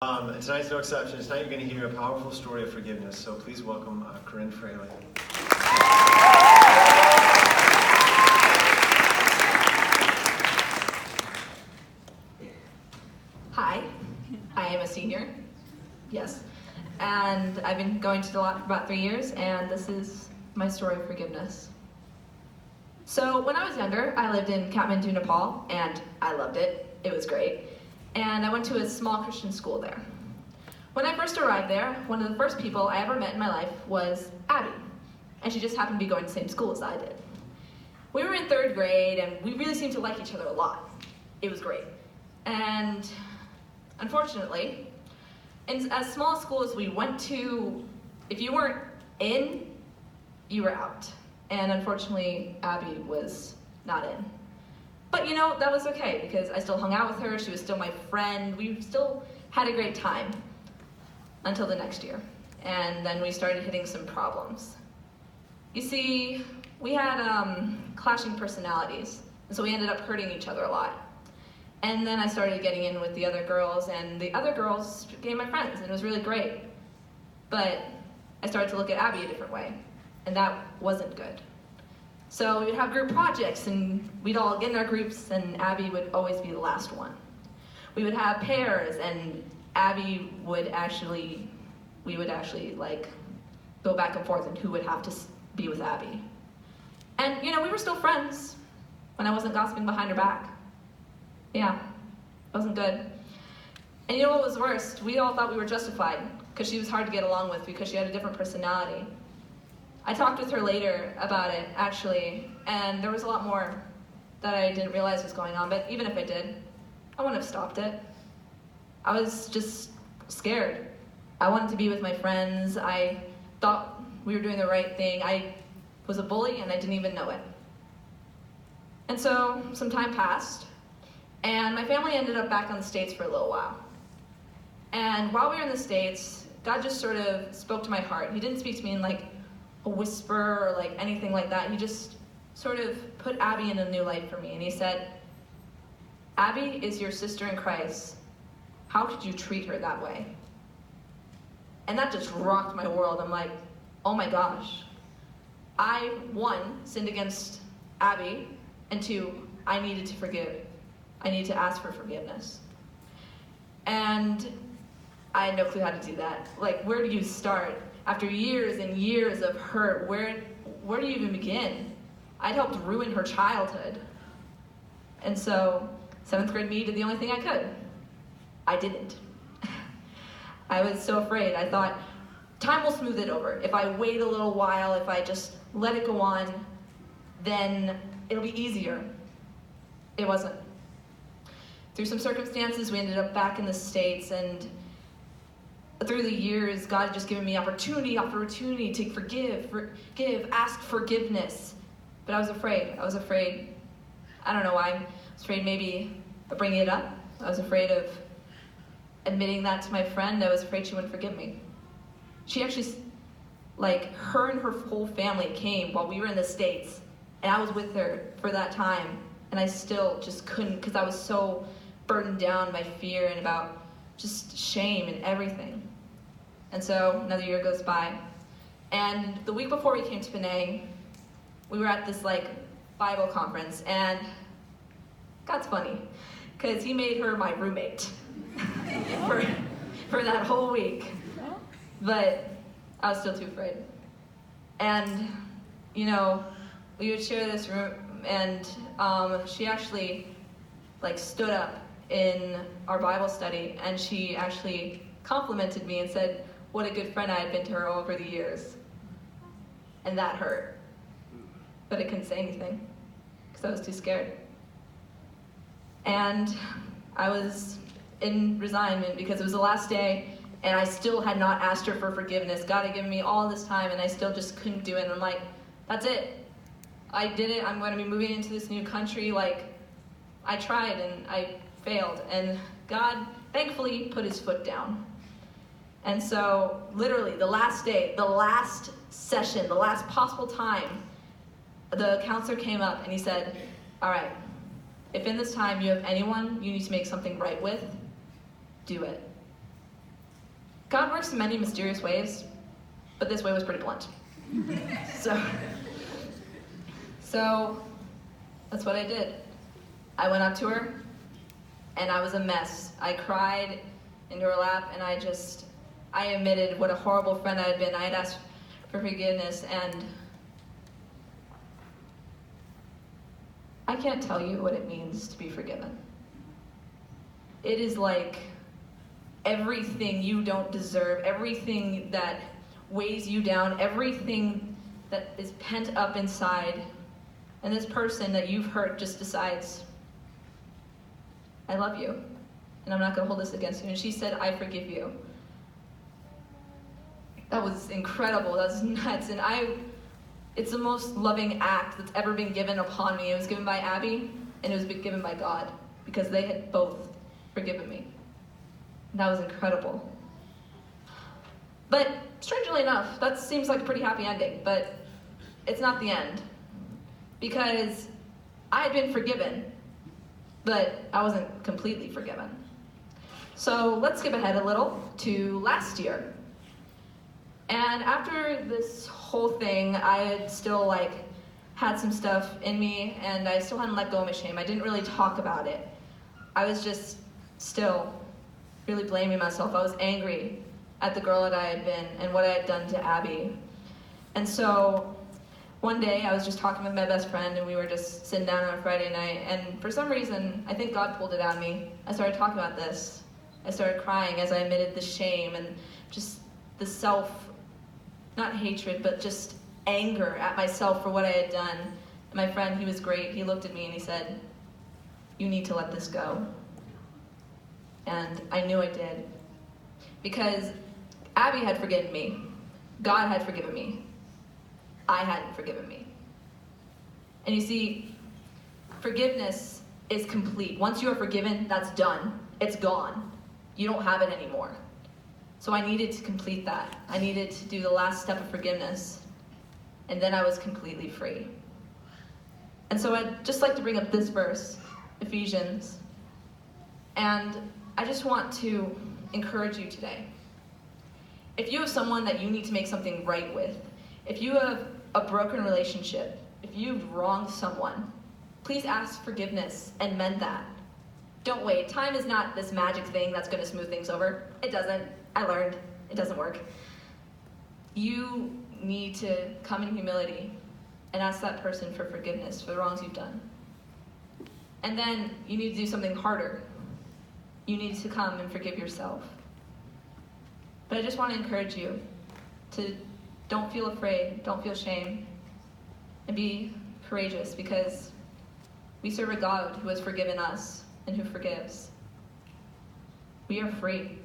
And tonight's no exception. Tonight you're going to hear a powerful story of forgiveness. So please welcome Corinne. Hi, I am a senior, yes, and I've been going to Deloitte for about 3 years, and this is my story of forgiveness. So when I was younger, I lived in Kathmandu, Nepal, and I loved it. It was great. And I went to a small Christian school there. When I first arrived there, one of the first people I ever met in my life was Abby, and she just happened to be going to the same school as I did. We were in 3rd grade, and we really seemed to like each other a lot. It was great. And unfortunately, in as small a school as we went to, if you weren't in, you were out. And unfortunately, Abby was not in. But you know, that was okay, because I still hung out with her, she was still my friend, we still had a great time until the next year. And then we started hitting some problems. You see, we had clashing personalities, and so we ended up hurting each other a lot. And then I started getting in with the other girls, and the other girls became my friends, and it was really great. But I started to look at Abby a different way, and that wasn't good. So we'd have group projects, and we'd all get in our groups, and Abby would always be the last one. We would have pairs, and Abby would actually, we would actually like go back and forth and who would have to be with Abby. And you know, we were still friends when I wasn't gossiping behind her back. Yeah, it wasn't good. And you know what was worst? We all thought we were justified because she was hard to get along with because she had a different personality. I talked with her later about it, actually, and there was a lot more that I didn't realize was going on, but even if I did, I wouldn't have stopped it. I was just scared. I wanted to be with my friends. I thought we were doing the right thing. I was a bully and I didn't even know it. And so some time passed, and my family ended up back in the States for a little while. And while we were in the States, God just sort of spoke to my heart. He didn't speak to me in like a whisper or like anything like that. He just sort of put Abby in a new light for me. And he said, Abby is your sister in Christ. How could you treat her that way? And that just rocked my world. I'm like, oh my gosh. I, 1, sinned against Abby, and 2, I needed to forgive. I needed to ask for forgiveness. And I had no clue how to do that. Like, where do you start? After years and years of hurt, where do you even begin? I'd helped ruin her childhood. And so, 7th grade me did the only thing I could. I didn't. I was so afraid. I thought, time will smooth it over. If I wait a little while, if I just let it go on, then it'll be easier. It wasn't. Through some circumstances, we ended up back in the States, and through the years, God had just given me opportunity to forgive, ask forgiveness. But I was afraid. I don't know why. I was afraid maybe of bringing it up. I was afraid of admitting that to my friend. I was afraid she wouldn't forgive me. She actually, like, her and her whole family came while we were in the States, and I was with her for that time, and I still just couldn't, because I was so burdened down by fear and about just shame and everything. And so another year goes by, and the week before we came to Penang, we were at this like Bible conference, and God's funny, because he made her my roommate for that whole week. But I was still too afraid. And you know, we would share this room, and she actually like stood up in our Bible study, and she actually complimented me and said what a good friend I had been to her over the years. And that hurt. But I couldn't say anything because I was too scared. And I was in resignment because it was the last day, and I still had not asked her for forgiveness. God had given me all this time, and I still just couldn't do it. And I'm like, that's it. I did it. I'm going to be moving into this new country. Like, I tried, and I failed. And God, thankfully, put his foot down. And so, literally, the last day, the last session, the last possible time, the counselor came up, and he said, all right, if in this time you have anyone you need to make something right with, do it. God works in many mysterious ways, but this way was pretty blunt. So that's what I did. I went up to her, and I was a mess. I cried into her lap, and I admitted what a horrible friend I had been. I had asked for forgiveness, and I can't tell you what it means to be forgiven. It is like everything you don't deserve, everything that weighs you down, everything that is pent up inside, and this person that you've hurt just decides, I love you, and I'm not going to hold this against you. And she said, I forgive you. That was incredible. That was nuts. And it's the most loving act that's ever been given upon me. It was given by Abby, and it was given by God, because they had both forgiven me. And that was incredible. But strangely enough, that seems like a pretty happy ending, but it's not the end. Because I had been forgiven, but I wasn't completely forgiven. So let's skip ahead a little to last year. And after this whole thing, I had still had some stuff in me, and I still hadn't let go of my shame. I didn't really talk about it. I was just still really blaming myself. I was angry at the girl that I had been and what I had done to Abby. And so one day I was just talking with my best friend, and we were just sitting down on a Friday night, and for some reason, I think God pulled it out of me. I started talking about this. I started crying as I admitted the shame and just the not hatred, but just anger at myself for what I had done. And my friend, he was great. He looked at me and he said, you need to let this go. And I knew I did. Because Abby had forgiven me. God had forgiven me. I hadn't forgiven me. And you see, forgiveness is complete. Once you are forgiven, that's done. It's gone. You don't have it anymore. So I needed to complete that. I needed to do the last step of forgiveness. And then I was completely free. And so I'd just like to bring up this verse, Ephesians. And I just want to encourage you today. If you have someone that you need to make something right with, if you have a broken relationship, if you've wronged someone, please ask forgiveness and mend that. Don't wait. Time is not this magic thing that's going to smooth things over. It doesn't. I learned. It doesn't work. You need to come in humility and ask that person for forgiveness for the wrongs you've done. And then you need to do something harder. You need to come and forgive yourself. But I just want to encourage you to don't feel afraid, don't feel shame, and be courageous, because we serve a God who has forgiven us and who forgives. We are free.